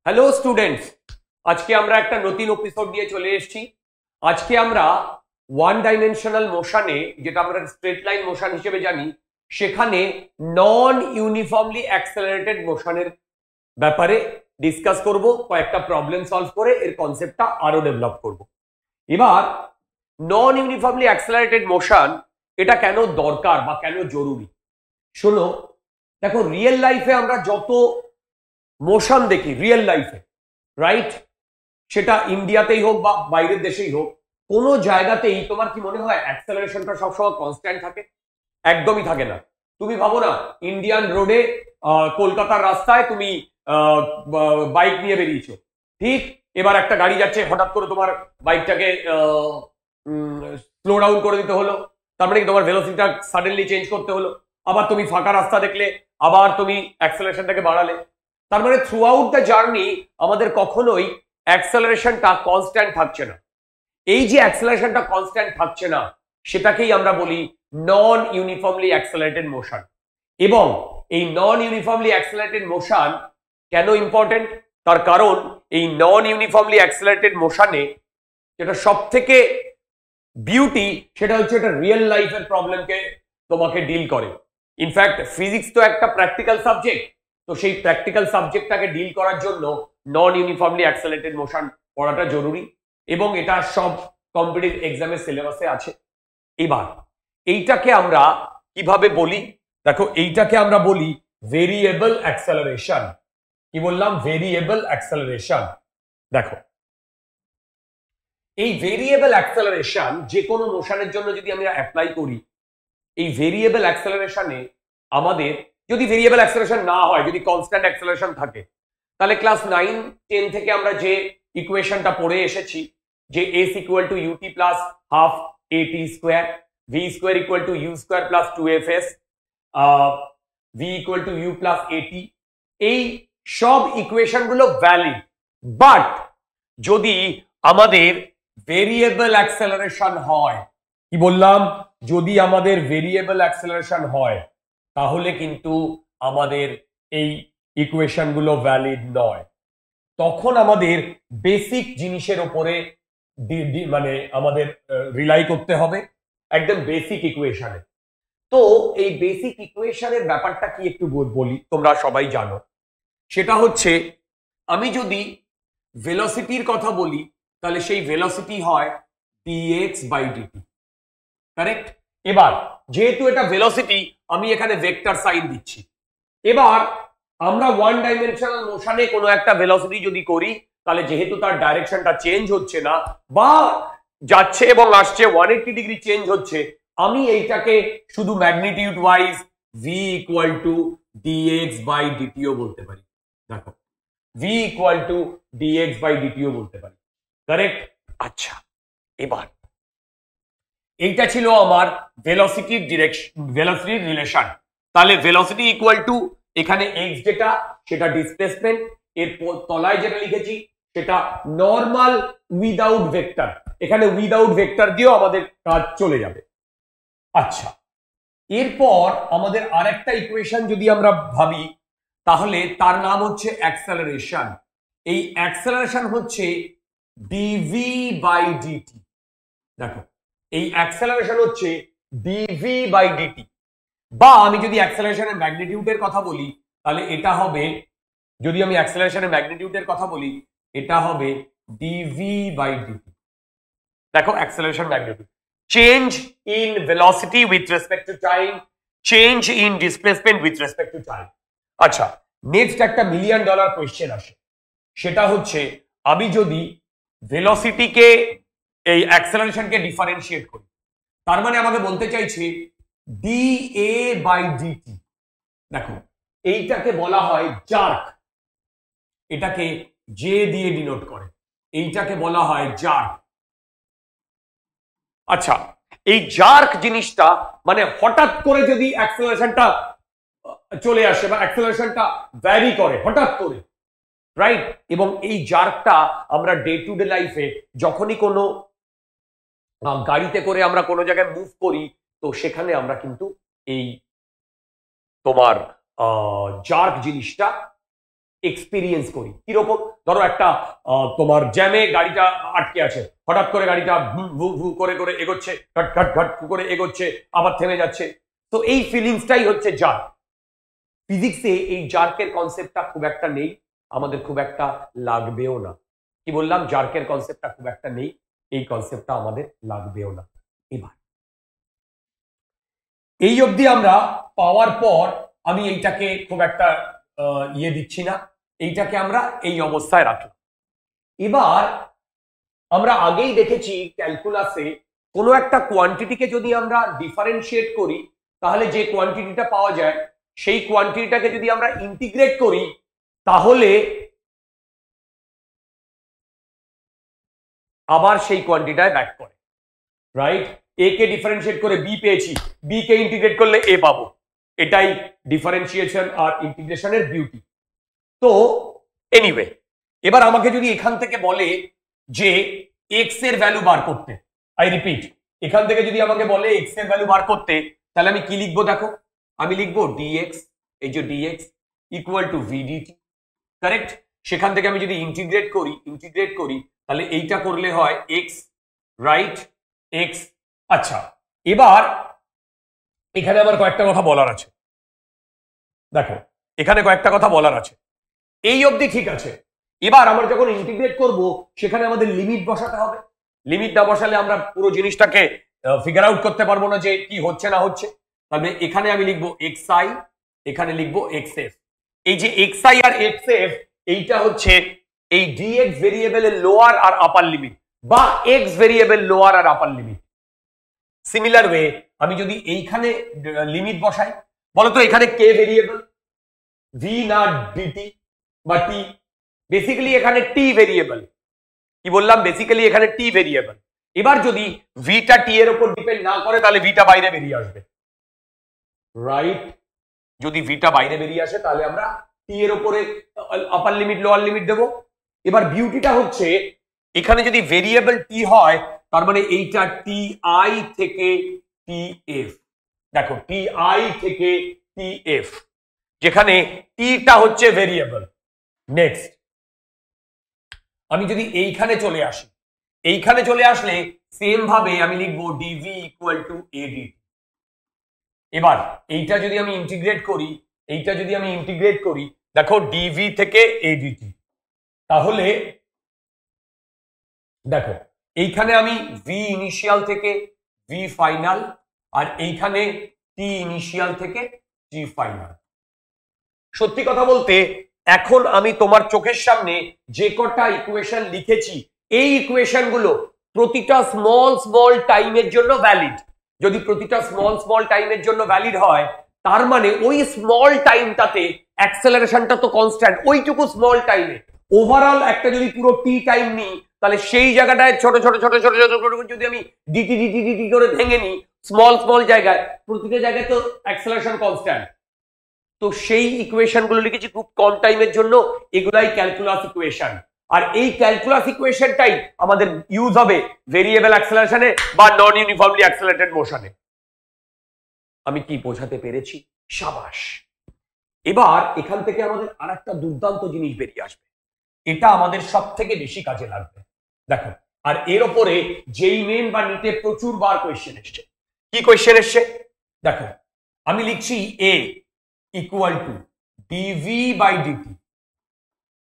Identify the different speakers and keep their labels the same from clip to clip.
Speaker 1: Hello students, আজকে আমরা একটা নতুন এপিসোড নিয়ে চলে এসেছি। আজকে আমরা ওয়ান ডাইমেনশনাল মোশনে, যেটা আমরা স্ট্রেট লাইন মোশন হিসেবে জানি, সেখানে নন ইউনিফর্মলি অ্যাক্সেলারেটেড মোশনের ব্যাপারে ডিসকাস করব। কয়েকটা প্রবলেম সলভ করে এর কনসেপ্টটা আরো ডেভেলপ করব। এবার নন ইউনিফর্মলি অ্যাক্সেলারেটেড মোশন এটা কেন দরকার বা কেন জরুরি শোনো। দেখো, রিয়েল লাইফে আমরা যত মোশন দেখি রিয়েল লাইফে, রাইট, সেটা ইন্ডিয়াতেই হোক বা বাইরের দেশেই হোক, কোনো জায়গাতেই তোমার কি মনে হয় অ্যাক্সেলারেশনটা সবসময় কনস্ট্যান্ট থাকে? একদমই থাকে না। তুমি ভাবো না, ইন্ডিয়ান রোডে কলকাতার রাস্তায় তুমি বাইক নিয়ে বেরিয়েছো, ঠিক এবার একটা গাড়ি যাচ্ছে, হঠাৎ করে তোমার বাইকটাকে স্লো ডাউন করে দিতে হলো, তার মানে তোমার ভেলোসিটিটা সাডেনলি চেঞ্জ করতে হলো। আবার তুমি ফাঁকা রাস্তা দেখলে আবার তুমি অ্যাক্সেলারেশনটাকে বাড়ালে। তার মানে থ্রু আউট দ্য জার্নি আমাদের কখনোই অ্যাক্সেলারেশনটা কনস্ট্যান্ট থাকছে না। এই যে অ্যাক্সেলারেশনটা কনস্ট্যান্ট থাকছে না, সেটাকেই আমরা বলি নন ইউনিফর্মলি অ্যাক্সেলারেটেড মোশন। এবং এই নন ইউনিফর্মলি অ্যাক্সেলারেটেড মোশন কেন ইম্পর্টেন্ট? তার কারণ এই নন ইউনিফর্মলি অ্যাক্সেলারেটেড মোশনে যেটা সব থেকে বিউটি, সেটা হচ্ছে এটা রিয়েল লাইফের প্রবলেমকে তোমাকে ডিল করে। ইনফ্যাক্ট ফিজিক্স তো একটা প্র্যাকটিক্যাল সাবজেক্ট, তো সেই প্র্যাকটিক্যাল সাবজেক্টটাকে ডিল করার জন্য নন ইউনিফর্মলি অ্যাক্সেলারেটেড মোশন পড়াটা জরুরি, এবং এটা সব কম্পিটিটিভ এক্সামের সিলেবাসে আছে। এবার এইটাকে আমরা কিভাবে বলি? দেখো, এইটাকে আমরা বলি ভেরিয়েবল অ্যাক্সেলারেশন। কি বললাম? Variable acceleration. দেখো, এই ভেরিয়েবল অ্যাক্সেলারেশন যে কোনো মোশনের জন্য যদি আমরা অ্যাপ্লাই করি, এই ভেরিয়েবল অ্যাক্সেলারেশনে আমাদের যদি ভেরিয়েবল অ্যাক্সেলারেশন না হয়, যদি কনস্ট্যান্ট অ্যাক্সেলারেশন থাকে, তাহলে ক্লাস 9-10 থেকে আমরা যে ইকুয়েশনটা পড়ে এসেছি, যে s equal to ut plus half at square, v square equal to u square plus 2fs, v equal to u plus at, এই সব ইকুয়েশনগুলো ভ্যালিড। বাট যদি আমাদের ভেরিয়েবল অ্যাক্সেলারেশন হয়, কি বললাম, যদি আমাদের ভেরিয়েবল অ্যাক্সেলারেশন হয়, তাহলে কিন্তু আমাদের এই ইকুয়েশনগুলো ভ্যালিড নয়। তখন আমাদের বেসিক জিনিসের উপরে মানে আমাদের রিলাই করতে হবে, একদম বেসিক ইকুয়েশনে। তো এই বেসিক ইকুয়েশনের ব্যাপারটা কি একটু বলি, তোমরা সবাই জানো। সেটা হচ্ছে, আমি যদি ভেলোসিটির কথা বলি, তাহলে সেই ভেলোসিটি হয় dx বাই dt, কারেক্ট? এবার যেহেতু এটা ভেলোসিটি, আমি এখানে ভেক্টর সাইন দিচ্ছি। এবার আমরা ওয়ান ডাইমেনশনাল মোশনে কোনো একটা ভেলোসিটি যদি করি, তাহলে যেহেতু তার ডাইরেকশনটা চেঞ্জ হচ্ছে না, বা যাচ্ছে এবং আসছে 180 ডিগ্রি চেঞ্জ হচ্ছে, আমি এইটাকে শুধু magnitude wise v equal to dx by dt ও বলতে পারি। দেখো, v equal to dx by dt ও বলতে পারি, কারেক্ট? আচ্ছা, এবার এইটা ছিল আমার ভেলোসিটির ডিরেকশন, ভেলোসিটির রিলেশন। তাহলে ভেলোসিটি ইকুয়াল টু এখানে x যেটা, সেটা ডিসপ্লেসমেন্ট, এর তলায় যেটা লিখেছি সেটা নরমাল উইদাউট ভেক্টর। এখানে উইদাউট ভেক্টর দিয়েও আমাদের কাজ চলে যাবে। আচ্ছা, এরপর আমাদের আরেকটা ইকুয়েশন যদি আমরা ভাবি, তাহলে তার নাম হচ্ছে অ্যাক্সেলারেশন। এই অ্যাক্সেলারেশন হচ্ছে dv বাই dt। দেখো, এই অ্যাক্সেলারেশন হচ্ছে dv বাই dt, বা আমি যদি অ্যাক্সেলারেশনের ম্যাগনিটিউডের কথা বলি, তাহলে এটা হবে, যদি আমি অ্যাক্সেলারেশনের ম্যাগনিটিউডের কথা বলি, এটা হবে dv বাই dt। দেখো, acceleration magnitude, change in velocity with respect to time, change in displacement with respect to time. আচ্ছা, নেক্সট একটা $1 মিলিয়ন কোয়েশ্চেন আসে, সেটা হচ্ছে, আমি যদি ভেলোসিটিকে, এই অ্যাক্সেলারেশনকে ডিফারেন্সিয়েট করি, তার মানে আমাকে বলতে চাইছে dA বাই dt। দেখো, এইটাকে বলা হয় জার্ক, এটাকে জে দিয়ে ডিনোট করে, এইটাকে বলা হয় জার্ক। আচ্ছা, এই জার্ক জিনিসটা মানে হঠাৎ করে যদি অ্যাক্সেলারেশনটা চলে আসে বা অ্যাক্সেলারেশনটা ভ্যারি করে হঠাৎ করে, রাইট? এবং এই জার্কটা আমরা ডে টু ডে লাইফে যখনই কোনো গাড়িতে করে আমরা কোনো জায়গায় মুভ করি, তো সেখানে আমরা কিন্তু এই তোমার জার্ক জিনিসটা এক্সপিরিয়েন্স করি। কিরকম, ধরো একটা তোমার জ্যামে গাড়িটা আটকে আছে, হঠাৎ করে গাড়িটা ভু ভু করে করে এগোচ্ছে, ঘট ঘট ঘট করে এগোচ্ছে, আবার থেমে যাচ্ছে। তো এই ফিলিংসটাই হচ্ছে জার্ক। ফিজিক্সে এই জার্কের কনসেপ্টটা খুব একটা নেই, আমাদের খুব একটা লাগবেও না। কি বললাম, জার্কের কনসেপ্টটা খুব একটা নেই, এই কনসেপ্টটা আমাদের লাগবেও না। এবার এই অবধি আমরা পাওয়ার পর আমি এইটাকে খুব একটা ইয়ে দিচ্ছি না, এইটাকে আমরা এই অবস্থায় রাখলাম। এবার আমরা আগেই দেখেছি ক্যালকুলাসে কোনো একটা কোয়ান্টিটিকে যদি আমরা ডিফারেন্সিয়েট করি, তাহলে যে কোয়ান্টিটিটা পাওয়া যায় সেই কোয়ান্টিটিটাকে যদি আমরা ইন্টিগ্রেট করি তাহলে আবার সেই কোয়ান্টিটিটায় ব্যাক করে, রাইট? এ কে ডিফারেন্সিয়েট করে বি পেয়েছি, বি কে ইন্টিগ্রেট করলে এ পাবো। এটাই ডিফারেন্সিয়েশন আর ইন্টিগ্রেশনের বিউটি। তো এনিওয়ে, এবার আমাকে যদি এখান থেকে বলে যে এক্স এর ভ্যালু বার করতে, আই রিপিট, এখান থেকে যদি আমাকে বলে এক্স এর ভ্যালু বার করতে, তাহলে আমি কি লিখবো? দেখো, আমি লিখবো ডিএক্স, এই যে dx equal to vdt, correct? সেখান থেকে আমি যদি ইন্টিগ্রেট করি তাহলে এইটা করলে হয় এক্স, রাইট? এক্স। আচ্ছা, এবার এখানে আমার কয়েকটা কথা বলার আছে। দেখো, এখানে কয়েকটা কথা বলার আছে। এই অবধি ঠিক আছে। এবার আমরা যখন ইন্টিগ্রেট করব সেখানে আমাদের লিমিট বসাতে হবে। লিমিট না বসালে আমরা পুরো জিনিসটাকে ফিগার আউট করতে পারবো না যে কি হচ্ছে না হচ্ছে। তাহলে এখানে আমি লিখবো এক্স আই, এখানে লিখবো এক্স এফ। এই যে এক্স আই আর এক্স এফ, এইটা হচ্ছে এই ডিএক্স ভেরিয়েবলের লোয়ার আর আপার লিমিট, বা এক্স ভেরিয়েবল লোয়ার আর আপার লিমিট। সিমিলার ওয়ে আমি যদি এইখানে লিমিট বসাই, বলতো এখানে কে ভেরিয়েবল, ভি না ডিটি বা টি? বেসিক্যালি এখানে টি ভেরিয়েবল। কি বললাম? বেসিক্যালি এখানে টি ভেরিয়েবল। এবার যদি ভিটা টি এর উপর ডিপেন্ড না করে তাহলে ভিটা বাইরে বেরিয়ে আসবে, রাইট? যদি ভিটা বাইরে বেরিয়ে আসে তাহলে আমরা টি এর উপরে আপার লিমিট লোয়ার লিমিট দেবো। এবার বিউটিটা হচ্ছে এখানে যদি ভেরিয়েবল টি হয় তার মানে এইটা টি আই থেকে টি এফ। দেখো, টি আই থেকে টি এফ, যেখানে টিটা হচ্ছে ভেরিয়েবল। নেক্সট, আমি যদি এইখানে চলে আসি, এইখানে চলে আসলে সেম ভাবে আমি লিখবো ডিভি ইকুয়াল টু এডি। এবার এইটা যদি আমি ইন্টিগ্রেট করি, দেখো ডিভি থেকে এডিটি, তাহলে দেখো এইখানে আমি ভি ইনিশিয়াল থেকে ভি ফাইনাল, আর এইখানে টি ইনিশিয়াল থেকে টি ফাইনাল। সত্যি কথা বলতে এখন আমি তোমার চোখের সামনে যে কটা ইকুয়েশন লিখেছি, এই ইকুয়েশন গুলো প্রতিটা স্মল টাইমের জন্য ভ্যালিড। যদি প্রতিটা স্মল টাইমের জন্য ভ্যালিড হয়, তার মানে ওই স্মল টাইমটাতে অ্যাক্সেলারেশনটা তো কনস্ট্যান্ট, ওইটুকু স্মল টাইমে। ওভারঅল একটা যদি পুরো টি টাইম নিই, তাহলে সেই জায়গাটায় ছোট ছোট যদি আমি ডিটি ডিটি ডিটি করে ভেঙে নিই, স্মল জায়গায়, প্রতিটা জায়গায় তো অ্যাক্সেলারেশন কনস্ট্যান্ট। তো সেই ইকুয়েশন গুলো লিখেছি খুব কম টাইমের জন্য, এগুলাই ক্যালকুলাস ইকুয়েশন। আর এই ক্যালকুলাস ইকুয়েশনটাই আমাদের ইউজ হবে ভেরিয়েবল অ্যাক্সেলারেশনে বা নন ইউনিফর্মলি অ্যাক্সেলারেটেড মোশনে। আমি কি বোঝাতে পেরেছি? সাবাস। এবার এখান থেকে আমাদের আরেকটা দুর্দান্ত জিনিস বেরিয়ে আসবে, এটা আমাদের সব থেকে বেশি কাজে লাগবে। দেখো, আর এর ওপরে যেই মেন বা নিতে প্রচুর বার কোয়েশ্চেন এসছে। কি কোয়েশ্চেন এসছে? দেখো, আমি লিখছি a equal to dv by dt.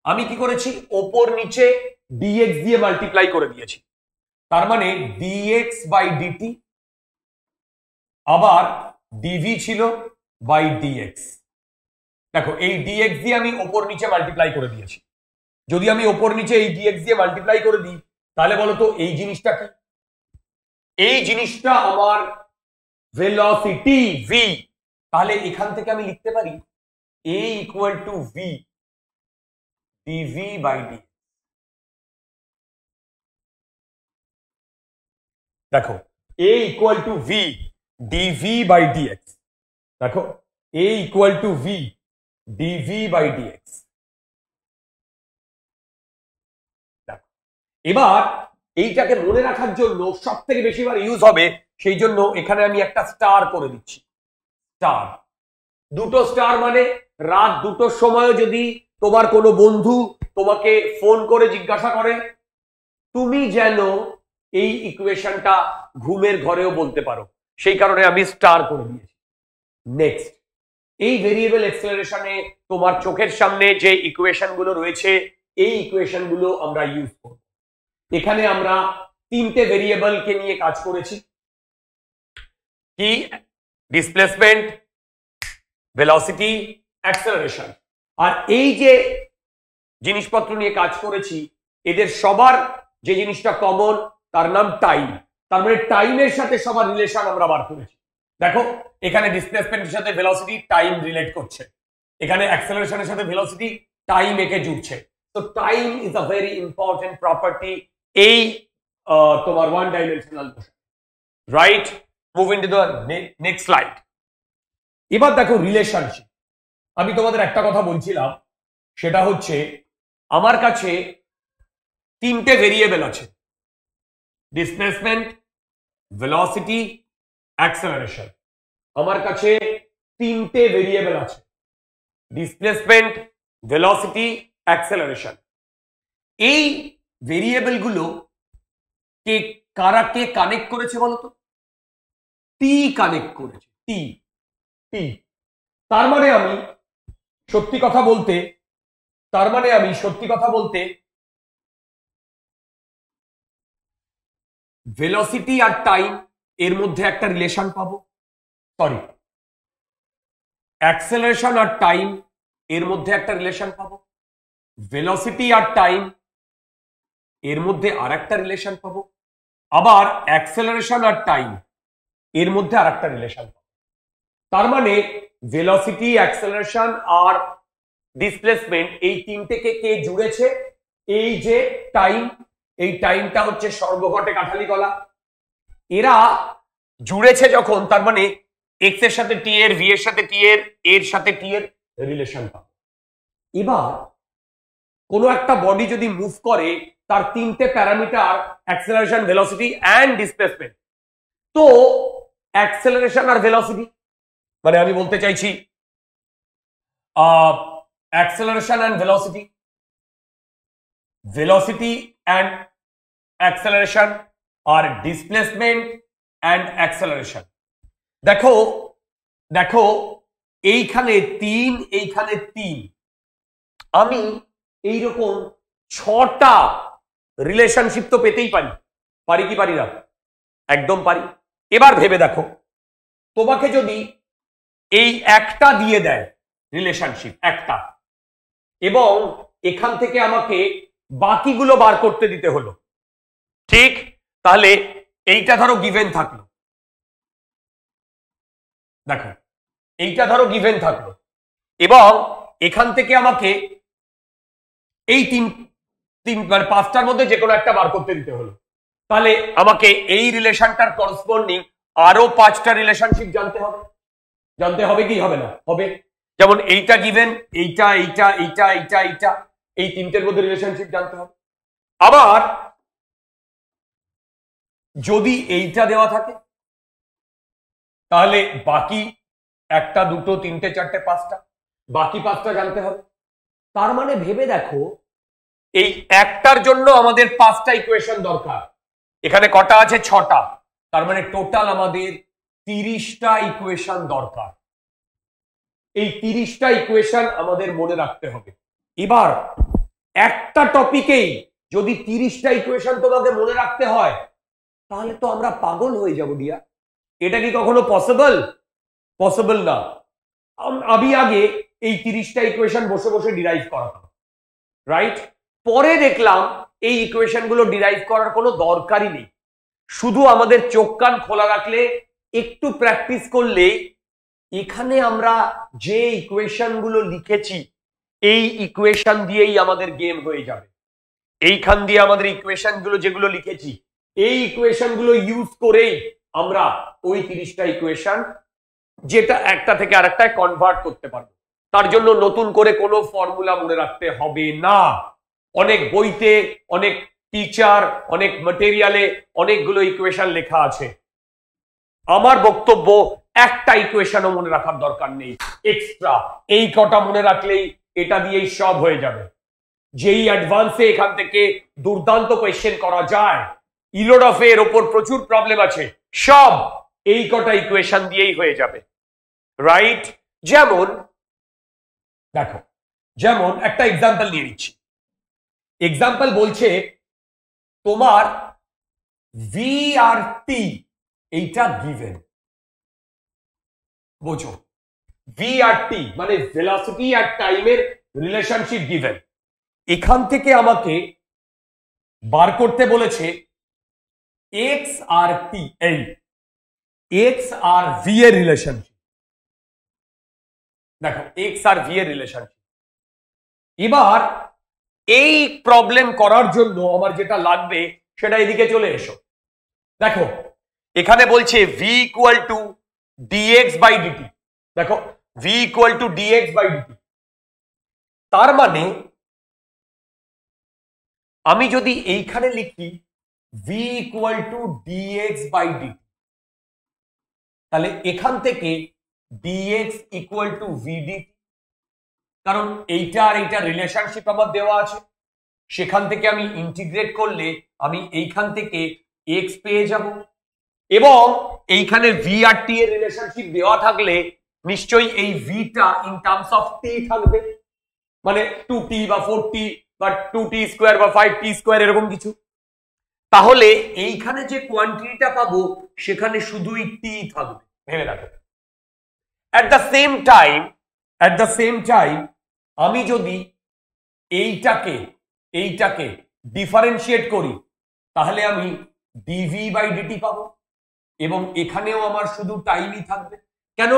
Speaker 1: আমি কি করেছি? ওপর নিচে ডিএক্স দিয়ে মাল্টিপ্লাই করে দিয়েছি, তার মানে ডিএক্স বাই ডিটি, আবার ডিভি ছিল বাই ডিএক্স। দেখো, এই ডিএক্স দিয়ে আমি ওপর নিচে মাল্টিপ্লাই করে দিয়েছি। যদি আমি ওপর নিচে এই ডিএক্স দিয়ে মাল্টিপ্লাই করে দিই, তাহলে বলো তো এই জিনিসটা কি? এই জিনিসটা আমার ভেলোসিটি ভি। তাহলে এখান থেকে আমি লিখতে পারি a equal to v dv by d. দেখো, a equal to v dv by dx. দেখো, a equal to v dv by dx. এবার এইটাকে মনে রাখার জন্য সব থেকে বেশিবার ইউজ হবে, সেই জন্য এখানে আমি একটা স্টার করে দিচ্ছি। স্টার, দুটো স্টার মানে রাত দুটোর সময় যদি তোমার কোনো বন্ধু তোমাকে ফোন করে জিজ্ঞাসা করে, তুমি যেন এই ইকুয়েশনটা ঘুমের ঘরেও বলতে পারো, সেই কারণে আমি স্টার করে দিয়েছি। নেক্সট, এই ভেরিয়েবল অ্যাক্সেলারেশনে তোমার চোখের সামনে যে ইকুয়েশন গুলো রয়েছে, এই ইকুয়েশন গুলো আমরা ইউজ করব। এখানে আমরা তিনটে ভেরিয়েবলকে নিয়ে কাজ করেছি, কি? Displacement, velocity, acceleration. আর এই যে জিনিসপত্র নিয়ে কাজ করেছি, এদের সবার যে জিনিসটা কমন, তার নাম টাইম। তার মানে টাইমের সাথে সবার রিলেশন আমরা বার করেছি। দেখো, এখানে ডিসপ্লেসমেন্টের সাথে ভেলোসিটি টাইম রিলেট করছে, এখানে অ্যাক্সেলারেশনের সাথে ভেলোসিটি টাইম একে জুড়ছে। তো time is a very important property এই তোমার one dimensional motion, right? Move into the next slide. এবার দেখো রিলেশনশিপ। আমি তোমাদের একটা কথা বলছিলাম, সেটা হচ্ছে আমার কাছে তিনটে ভেরিয়েবল আছে, ডিসপ্লেসমেন্ট, ভেলোসিটি, অ্যাক্সেলারেশন। আমার কাছে তিনটে ভেরিয়েবল আছে, ডিসপ্লেসমেন্ট, ভেলোসিটি, অ্যাক্সেলারেশন। এই ভেরিয়েবল গুলো কে কারা কে কানেক্ট করেছে বলতো? টি কানেক্ট করেছে, টি টি। তার মানে আমি সত্যি কথা বলতে ভেলোসিটি আর টাইম এর মধ্যে একটা রিলেশন পাবো, সরি, অ্যাক্সেলারেশন আর টাইম এর মধ্যে একটা রিলেশন পাবো, ভেলোসিটি আর টাইম এর মধ্যে আর একটা রিলেশন পাবো, আবার অ্যাক্সেলারেশন আর টাইম এর মধ্যে আর একটা রিলেশন পাবো। তার মানে ভেলোসিটি, অ্যাক্সেলারেশন আর ডিসপ্লেসমেন্ট এই তিনটেকে কে জুড়েছে? এই যে টাইম, এই টাইমটা হচ্ছে সর্বঘটে কাঠালি গলা। এরা জুড়েছে যখন, তার মানে এক্স এর সাথে টি এর, ভি এর সাথে টি এর, এর সাথে টি এর রিলেশন পাবো। এবার কোনো একটা বডি যদি মুভ করে, তার তিনটে parameter acceleration, velocity and displacement. তো অ্যাক্সেলারেশন আর ভেলোসিটি, মানে আমি বলতে চাইছি acceleration and velocity, velocity and acceleration or displacement and acceleration। দেখো দেখো, এইখানে 3, এইখানে 3, আমি এইরকম 6টা রিলেশনশিপ তো পেতেই পারি, পারি কি পারি না? একদম পারি। এবার ভেবে দেখো, তোমাকে যদি এই একটা দিয়ে দেয় রিলেশনশিপ একটা, এবং এখান থেকে আমাকে বাকিগুলো বার করতে দিতে হলো, ঠিক? তাহলে এইটা ধরো গিভেন থাকলো, দেখো এইটা ধরো গিভেন থাকলো, এবং এখান থেকে আমাকে এই মানে 5টার মধ্যে যে কোনো একটা বার করতে দিতে হলো। তাহলে আমাকে এই রিলেশনটার করসপন্ডিং আরো 5টা রিলেশনশিপ জানতে হবে কি হবে না? হবে। যেমন এইটা গিভেন, এইটা এইটা এইটা এইটা এইটা, এই তিনটের মধ্যে রিলেশনশিপ জানতে হবে। আবার যদি এইটা দেওয়া থাকে, তাহলে বাকি 1টা 2টো 3টে 4টে 5টা, বাকি 5টা জানতে হবে। তার মানে ভেবে দেখো, এই একটার জন্য আমাদের 5টা ইকুয়েশন দরকার। এখানে কটা আছে? 6টা। তার মানে টোটাল আমাদের 30টা ইকুয়েশন দরকার। এই 30টা ইকুয়েশন আমাদের মনে রাখতে হবে। এবার একটা টপিকেই যদি 30টা ইকুয়েশন তোমাকে মনে রাখতে হয়, তাহলে তো আমরা পাগল হয়ে যাব ডিয়া। এটা কি কখনো পসিবল? পসিবল না। আমি আগে এই 30টা ইকুয়েশন বসে বসে ডিরাইভ করাতাম, রাইট? পরে দেখলাম এই ইকুয়েশন গুলো ডিরাইভ করার কোনো দরকারই নেই। শুধু আমাদের চোখ কান খোলা রাখলে, একটু প্র্যাকটিস করলে, এখানে আমরা যে ইকুয়েশন গুলো লিখেছি, এই ইকুয়েশন দিয়েই আমাদের গেম হয়ে যাবে। এইখান দিয়ে আমাদের ইকুয়েশন গুলো যেগুলো লিখেছি, এই ইকুয়েশন গুলো ইউজ করেই আমরা ওই 30টা ইকুয়েশন, যেটা একটা থেকে আরেকটায় কনভার্ট করতে পারবো। তার জন্য নতুন করে কোনো ফর্মুলা মনে রাখতে হবে না। অনেক বইতে, অনেক টিচার, অনেক ম্যাটেরিয়ালে অনেকগুলো ইকুয়েশন লেখা আছে। আমার বক্তব্য, একটা ইকুয়েশনও মনে রাখার দরকার নেই এক্সট্রা। এই কটা মনে রাখলেই এটা দিয়েই সব হয়ে যাবে। যেই অ্যাডভান্সে এখান থেকে দুর্দান্ত কোয়েশ্চেন করা যায়, ইলোডফ এর ওপর প্রচুর প্রবলেম আছে, সব এই কটা ইকুয়েশন দিয়েই হয়ে যাবে, রাইট? যেমন দেখো, যেমন একটা এক্সাম্পল নিয়ে নিচ্ছি। এক্সাম্পল বলছে তোমার ভি আর টি এইটা গিভেন, বোঝো, ভি আর টি মানে ভেলোসিটি আর টাইমের রিলেশনশিপ গিভেন। এখান থেকে আমাকে বার করতে বলেছে এক্স আর টি, এই এক্স আর ভি এর রিলেশনশিপ। দেখো এক্স আর ভি এর রিলেশনশিপ। এবার এই প্রবলেম করার জন্য আমার যেটা লাগবে সেটা এদিকে চলে এসো। দেখো এখানে বলছে v equal to dx by dt. দেখো v equal to dx by dt, তার মানে আমি যদি এইখানে লিখি v equal to dx by dt, তাহলে এখান থেকে ডিএক্স ইকুয়াল টু ভিডিটি, কারণ এইটা আর এইটা রিলেশনশিপ আমার দেওয়া আছে, সেখান থেকে আমি ইন্টিগ্রেট করলে আমি এইখান থেকে এক্স পেয়ে যাব, এবং এইখানে ভি আর টি এর রিলেশনশিপ দেওয়া থাকলে নিশ্চয়ই এই ভিটা ইন টার্মস অফ টি থাকবে, মানে 2t বা 4t বা 2t স্কোয়ার বা 5t স্কোয়ার এরকম কিছু। তাহলে এইখানে যে কোয়ান্টিটিটা পাবো সেখানে শুধুই টি থাকবে, ভেবে রাখো। অ্যাট দ্য সেম টাইম আমি যদি এইটাকে ডিফারেন্সিয়েট করি তাহলে আমি ডিভি বাই ডিটি পাবো, এবং এখানেও আমার শুধু টাইমই থাকবে। কেন?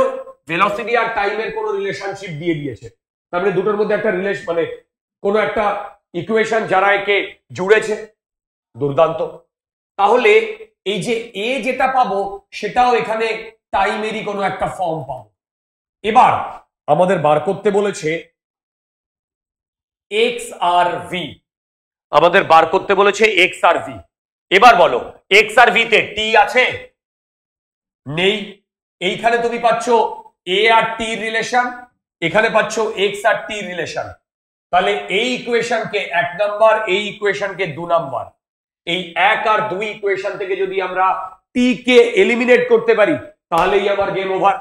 Speaker 1: ভেলোসিটি আর টাইমের কোনো রিলেশনশিপ দিয়ে দিয়েছে, তার মানে দুটোর মধ্যে একটা রিলেশন, মানে কোনো একটা ইকুয়েশন যারা একে জুড়েছে, দুর্দান্ত। তাহলে এই যে এ যেটা পাবো সেটাও এখানে টাইমেরই কোনো একটা ফর্ম পাবো। এবার আমাদের বার করতে বলেছে এক্স আর ভি, আমাদের বার করতে বলেছে এক্স আর ভি। এবার বলো এক্স আর ভি তে টি আছে? নেই। এইখানে তুমি পাচ্ছ এ আর টি রিলেশন, এখানে পাচ্ছ এক্স আর টি রিলেশন। তাহলে এই ইকুয়েশনকে 1 নাম্বার, এই ইকুয়েশনকে 2 নাম্বার, এই 1 আর 2 ইকুয়েশন থেকে যদি আমরা টি কে এলিমিনেট করতে পারি তাহলেই আমার গেম ওভার।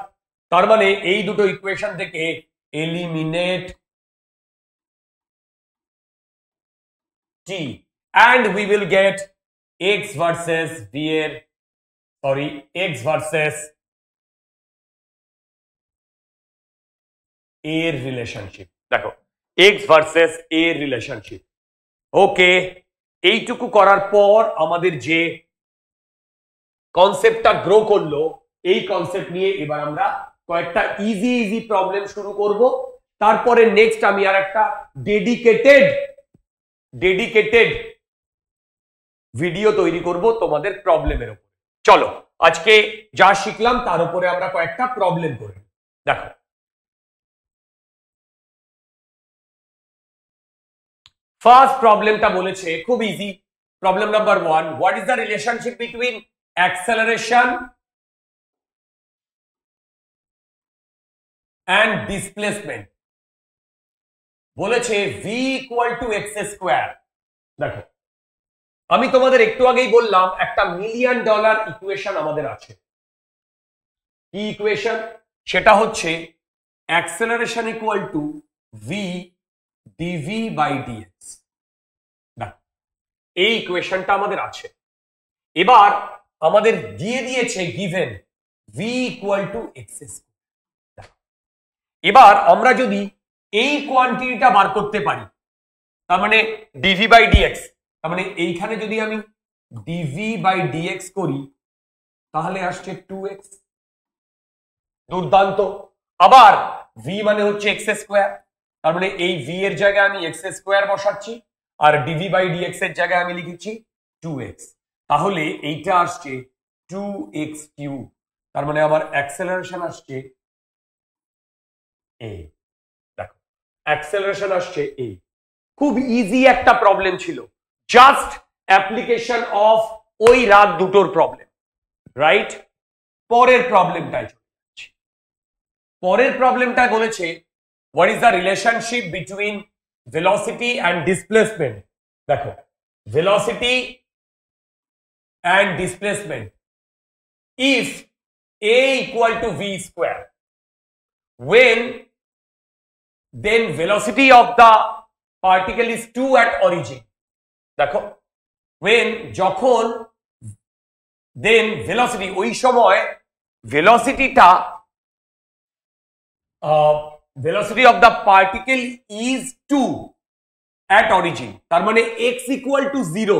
Speaker 1: তার মানে এই দুটো ইকুয়েশন থেকে eliminate T and we will get x versus v এর, সরি, x versus a এর রিলেশনশিপ। দেখো x versus a এর রিলেশনশিপ। ওকে, এইটুকু করার পর আমাদের যে কনসেপ্টটা গ্রো করলো, এই কনসেপ্ট নিয়ে এবার আমরা কয়েকটা ইজি প্রবলেম শুরু করব। তারপরে নেক্সট আমি আর একটা ডেডিকেটেড ভিডিও তৈরি করব তোমাদের প্রবলেমের উপর। চলো আজকে যা শিখলাম তার উপরে আমরা কয়েকটা প্রবলেম করি। দেখো ফার্স্ট প্রবলেমটা বলেছে খুব easy, problem number 1, what is the relationship between acceleration and displacement. বলেছে v equal to x square. দেখো আমি তোমাদের একটু আগেই বললাম একটা $1 মিলিয়ন ইকুয়েশন আমাদের আছে। কি ইকুয়েশন? সেটা হচ্ছে acceleration equal to v dv by dx. এই ইকুয়েশনটা আমাদের আছে। এবার আমাদের দিয়ে দিয়েছে given v equal to x square. এবার আমরা যদি এই কোয়ান্টিটিটা বার করতে পারি, তার মানে ডিভি বাই ডিএক্স, তার মানে এইখানে যদি আমি ডিভি বাই ডিএক্স করি তাহলে আসছে 2x। দুর্দান্ত। আবার ভি মানে হচ্ছে এক্স স্কোয়ার, তার মানে এই ভি এর জায়গায় আমি এক্স স্কোয়ার বসাচ্ছি, আর ডিভি বাই ডিএক্স এর জায়গায় আমি লিখেছি 2x। তাহলে এইটা আসছে 2x কিউব, তার মানে আমার অ্যাক্সেলারেশন আসছে a। দেখো অ্যাক্সেলারেশন আসছে a। খুব ইজি একটা প্রবলেম ছিল, জাস্ট অ্যাপ্লিকেশন অফ ওই রাত দুটোর প্রবলেম, রাইট? পরের প্রবলেমটায় চলে যাচ্ছি। পরের প্রবলেমটায় বলেছে what is the relationship between velocity and displacement? দেখো velocity and displacement if a equal to v square, when then velocity of the particle is 2 at origin. দেখো when যখন then velocity ওই সময় velocity-টা velocity of the particle is 2 at origin, তার মানে x equal to 0,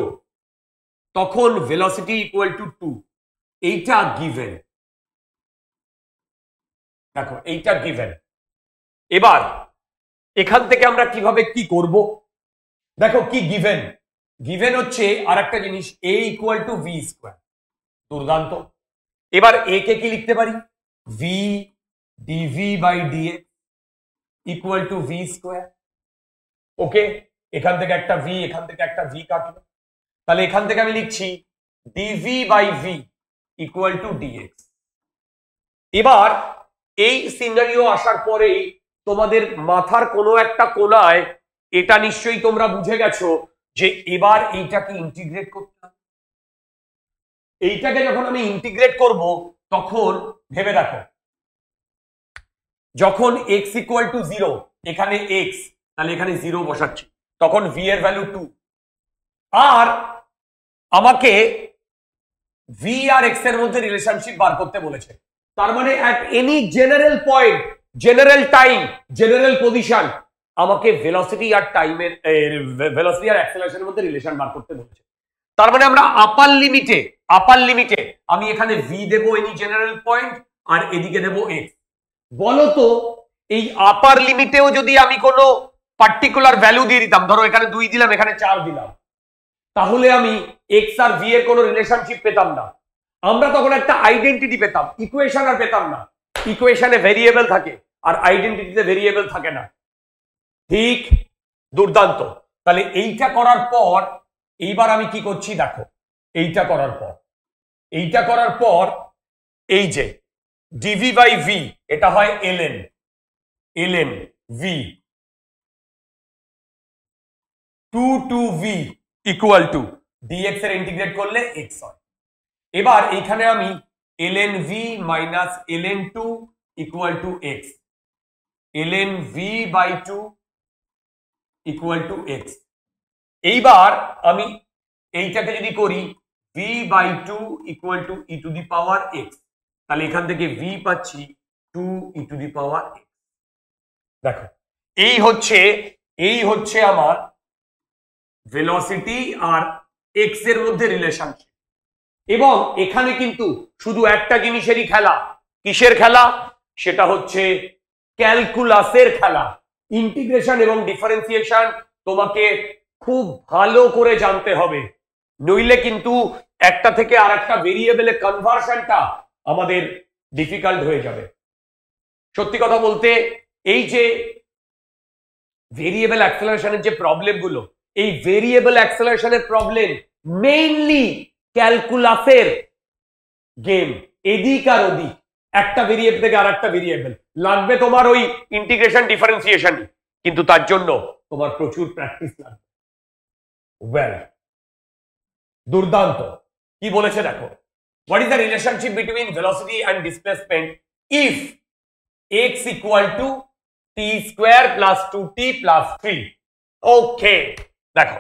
Speaker 1: তখন velocity equal to 2, এইটা given। দেখো এইটা given। এবার এখান থেকে আমরা কিভাবে কি করব? দেখো কি given, given হচ্ছে আরেকটা জিনিস a equal to v square। দুর্দান্ত। এবার a কে কি লিখতে পারি? v dv by dx equal to v square। ওকে, এখান থেকে একটা v, এখান থেকে একটা v কাটলো, তাহলে এখান থেকে আমি লিখছি dv by v equal to dx। এবার এই সিনারিও আসার পরেই তোমাদের মাথার কোনো একটা কোণায় এটা নিশ্চয়ই তোমরা বুঝে গেছো যে এবার এইটাকে ইন্টিগ্রেট করতে হবে। এইটাকে যখন আমি ইন্টিগ্রেট করব তখন ভেবে দেখো, যখন x ইকুয়াল টু 0, এখানে x, তাহলে এখানে 0 বসাচ্ছি, তখন v এর ভ্যালু 2, আর আমাকে v আর x এর মধ্যে রিলেশনশিপ বার করতে বলেছে। তার মানে at any general point, general time, general position আমাকে ভেলোসিটি আর টাইমের ভেলোসিটি আর অ্যাক্সেলারেশনের মধ্যে রিলেশন বার করতে বলেছে। তার মানে আমরা আপার লিমিটে আমি এখানে v দেব এনি জেনারেল পয়েন্ট আর এদিকে দেব x। বলো তো এই আপার লিমিটেও যদি আমি কোনো পার্টিকুলার ভ্যালু দিয়ে দিতাম, ধরো এখানে 2 দিলাম, এখানে 4 দিলাম, তাহলে আমি x আর v এর কোনো রিলেশনশিপ পেতাম না। আমরা তখন একটা আইডেন্টিটি পেতাম, ইকুয়েশন আর পেতাম না। ইকুয়েশনে ভেরিয়েবল থাকে আর আইডেন্টিটিতে ভেরিয়েবল থাকে না। ঠিক, দুর্দান্ত। তাহলে এইটা করার পর এইবার আমি কি করছি দেখো, এইটা করার পর এই যে dv by v, এটা হয় ln v 2 to v equal to dx এর ইন্টিগ্রেট করলে x হয়। এবার এইখানে আমি ln v minus ln 2 equal to x, ln v by 2 equal to x। এইবার আমি এইটাকে যদি করি v by 2 equal to e to the power x, তাহলে এখান থেকে v পাচ্ছি 2 e to the power x। দেখো এই হচ্ছে আমার ভেলোসিটি আর x এর মধ্যে রিলেশনশিপ। এবং এখানে কিন্তু শুধু একটা জিনিসেরই খেলা। কিসের খেলা? সেটা হচ্ছে ক্যালকুলাসের খেলা। ইন্টিগ্রেশন এবং ডিফারেন্সিয়েশন তোমাকে খুব ভালো করে জানতে হবে, নইলে কিন্তু একটা থেকে আরেকটা ভেরিয়েবলে কনভার্সনটা আমাদের ডিফিকাল্ট হয়ে যাবে। সত্যি কথা বলতে এই যে ভেরিয়েবল অ্যাক্সেলারেশনের যে প্রবলেমগুলো, এই ভেরিয়েবল অ্যাক্সেলারেশনের প্রবলেম মেইনলি ক্যালকুলাসের গেম। এদিক আর ওদিক, একটা ভেরিয়েবল থেকে আর একটা ভেরিয়েবল লাগবে তোমার ওই ইন্টিগ্রেশন ডিফারেন্সিয়েশন, কিন্তু তার জন্য তোমার প্রচুর প্র্যাকটিস লাগবে। ওয়েল, দুর্দান্ত। কি বলেছে দেখো, what is the relationship between velocity and displacement if x equal to t square plus 2t plus 3। Okay, দেখো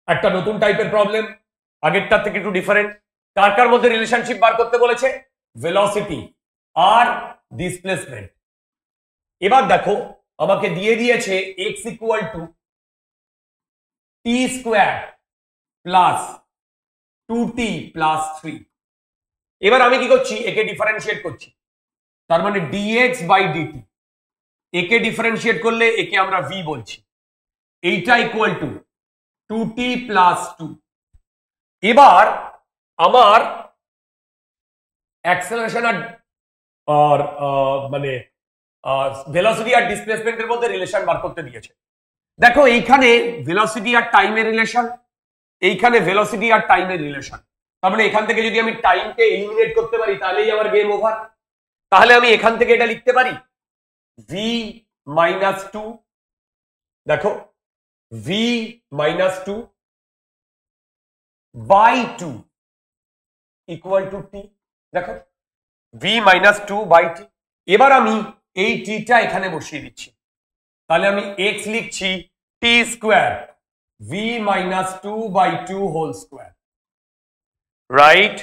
Speaker 1: একটা নতুন টাইপের প্রবলেম, আগেরটার থেকে একটু ডিফারেন্ট। কার কার মধ্যে রিলেশনশিপ বার করতে বলেছে? ভেলোসিটি আর ডিসপ্লেসমেন্ট। এবার দেখো আমাকে দিয়ে দিয়েছে x equal to t square plus 2t plus 3। এবার আমি কি করছি? একে ডিফারেন্সিয়েট করছি, তার মানে dx বাই dt। একে ডিফারেন্সিয়েট করলে একে আমরা v বলছি। এইটা ইকুয়াল টু 2t প্লাস 2। এবার আমার অ্যাক্সেলারেশন আর মানে ভেলোসিটি আর ডিসপ্লেসমেন্টের মধ্যে রিলেশন বার করতে দিয়েছে। দেখো এইখানে ভেলোসিটি আর টাইমের রিলেশন, এইখানে ভেলোসিটি আর টাইমের রিলেশন। তার মানে এখান থেকে যদি আমি টাইমকে এলিমিনেট করতে পারি তাহলেই আমার গেম ওভার। তাহলে আমি এখান থেকে এটা লিখতে পারি v মাইনাস 2, দেখো v minus 2 by 2 equal to t, দেখো v মাইনাস 2 বাই t। এবার আমি এই টিটা এখানে বসিয়ে দিচ্ছি, তাহলে আমি x লিখছি t square v minus 2 by 2 whole square, right,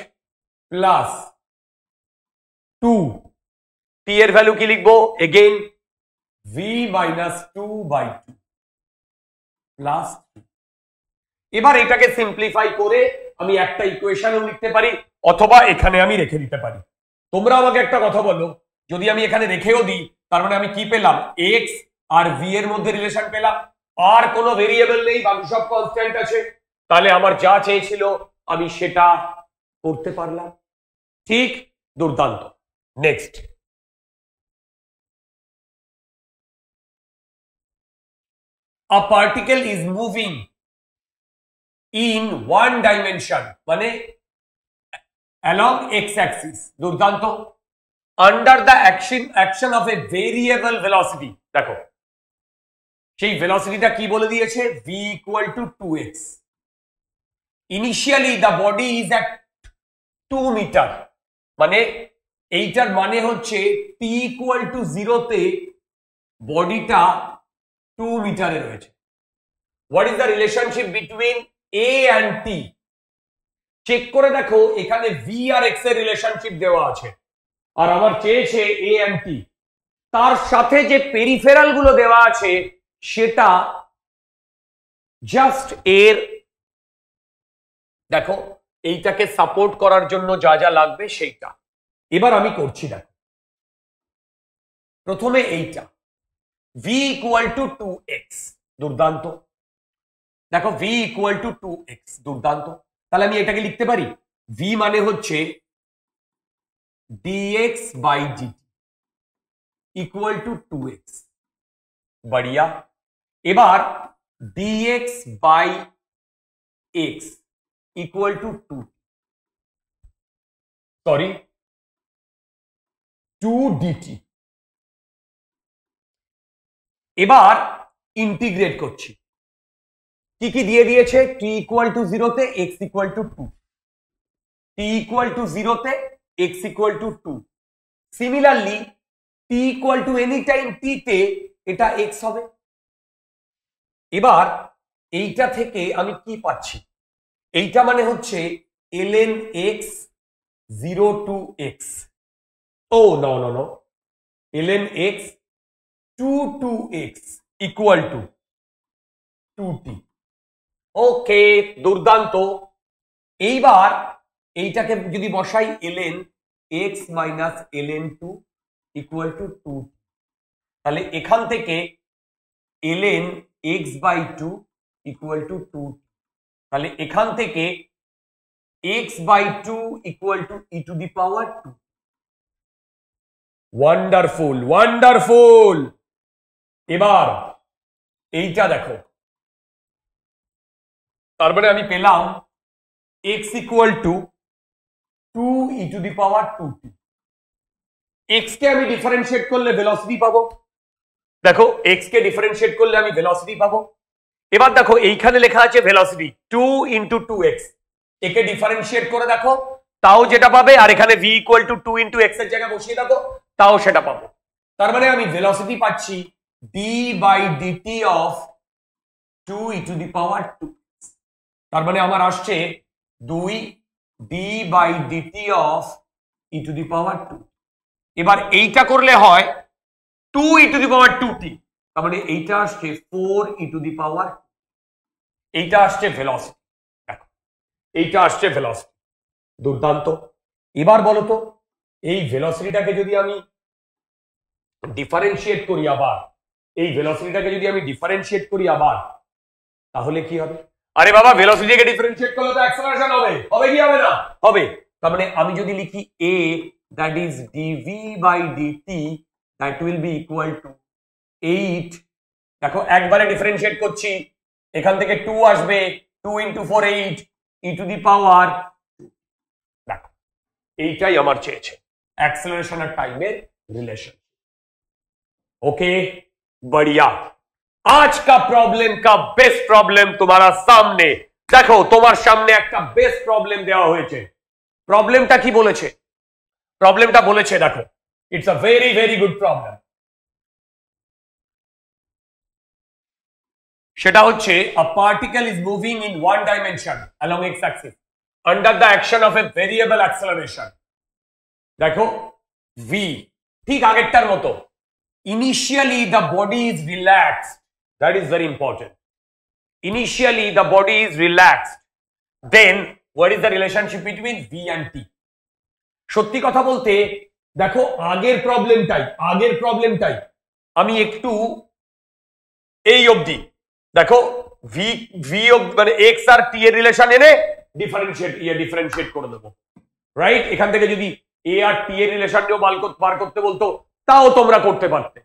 Speaker 1: plus 2, t এর ভ্যালু কি লিখবো again v minus 2 by 2 plus 2। এবার এটাকে সিম্পলিফাই করে আমি একটা ইকুয়েশনও লিখতে পারি, অথবা এখানে আমি রেখে দিতে পারি। তোমরা আমাকে একটা কথা বলো, যদি আমি এখানে রেখেও দিই তার মানে আমি কি পেলাম, x আর v এর মধ্যে রিলেশন পেলাম, আর কোনো ভেরিয়েবল নেই, বাকি সব কনস্ট্যান্ট আছে, তাহলে আমার যা চেয়েছিল আমি সেটা করতে পারলাম। ঠিক, দুর্দান্ত। Next, a particle is moving in one dimension, মানে along x axis, দুর্দান্ত, under the action of a variable velocity। দেখো সেই ভেলোসিটিটা কি বলে দিয়েছে, v equal to 2x। initially the body is at 2 metre, মানে এইটার মানে হচ্ছে t equal to 0 তে বডিটা 2 মিটারে রয়েছে। What is the relationship between a and t? Check করে দেখো, এখানে v আর x এর রিলেশনশিপ দেওয়া আছে, আর আমার চেয়েছে a and t, তার সাথে যে পেরিফেরাল গুলো দেওয়া আছে সেটা জাস্ট এর, দেখো এইটাকে সাপোর্ট করার জন্য যা যা লাগবে সেইটা। এবার আমি করছি, দেখো প্রথমে এইটা v equal to 2x, দুর্দান্ত, দেখো v equal to 2x, দুর্দান্ত। তাহলে আমি এটাকে লিখতে পারি v মানে হচ্ছে dx by dt equal to 2x, बढ़िया। এবার dx by x equal to 2, sorry 2 dt। এবার ইন্টিগ্রেট করছি, কি কি দিয়ে দিয়েছে, t equal to 0 তে x equal to 2, t equal to 0 তে x equal to 2, similarly t equal to any time t তে এটা x হবে। এবার এইটা থেকে আমি কি পাচ্ছি, এইটা মানে হচ্ছে ln x 0 to x, ও no no no, ln x 2 to x equal to 2t। Okay, দুর্দান্ত। এইবার এইটাকে যদি বসাই ln x minus ln 2 equal to 2, তাহলে এখান থেকে ln x by 2 equal to 2, তাহলে এখান থেকে x by 2 equal to e to the power 2। Wonderful, wonderful. এবার এইটা দেখো, তার মানে আমি পেলাম x equal to 2 e to the power 2t। x কে আমি ডিফারেন্সিয়েট করলে ভেলোসিটি পাবো, দেখো x কে ডিফারেন্সিয়েট করলে আমি ভেলোসিটি পাবো। এবার দেখো এইখানে লেখা আছে ভেলোসিটি 2 into 2x, একে ডিফারেন্সিয়েট করে দেখো তাও যেটা পাবে, আর এখানে v equal to 2 into x এর জায়গায় বসিয়ে দেখো তাও সেটা পাবো। তার মানে আমি ভেলোসিটি পাচ্ছি d by dt of 2 e to the power 2, তার মানে আমার আসছে 2 d by dt of e to the power 2। এবার এইটা করলে হয় 2 e to the power 2t, তার মানে এইটা আসছে 4 e to the power, এইটা আসছে ভেলোসিটি, দেখো এইটা আসছে ভেলোসিটি, দুর্দান্ত। এবার বলো তো এই ভেলোসিটিটাকে যদি আমি ডিফারেন্সিয়েট করি আবার, এই ভেলোসিটিটাকে যদি আমি ডিফারেন্সিয়েট করি আবার, তাহলে কি হবে, আরে বাবা ভেলোসিটিকে ডিফারেন্সিয়েট করলে তো অ্যাক্সেলারেশন হবে, হবে কি হবে না, হবে। তার মানে আমি যদি লিখি a that is dv by dt that will be equal to 8, দেখো একবারে ডিফারেন্সিয়েট করছি, এখান থেকে 2 আসবে, 2 into 4 8 e to the power, দেখো এইটাই আমার চেয়েছে অ্যাক্সেলারেশন আর টাইমের রিলেশন। ओके बढ़िया। आज का प्रॉब्लम का बेस्ट प्रॉब्लम तुम्हारा सामने देखो, তোমার সামনে একটা বেস্ট প্রবলেম দেওয়া হয়েছে। প্রবলেমটা কি বলেছে? প্রবলেমটা বলেছে দেখো, it's a very very good problem. সেটা হচ্ছে a particle is moving in one dimension along x axis under the action of a variable acceleration। দেখো v ঠিক আগেরটার মতো, initially the body is relaxed, that is very important, initially the body is relaxed, then what is the relationship between v and t? সত্যি কথা বলতে দেখো আগের প্রবলেমটাই আমি একটু এই অবধি দেখো ভি ভি মানে এক্স আর টি এর রিলেশন এনে ডিফারেন্সিয়েট করে দেবো, রাইট? এখান থেকে যদি এ আর টি এর রিলেশন বার করতে বলতো তাও তোমরা করতে পারতে।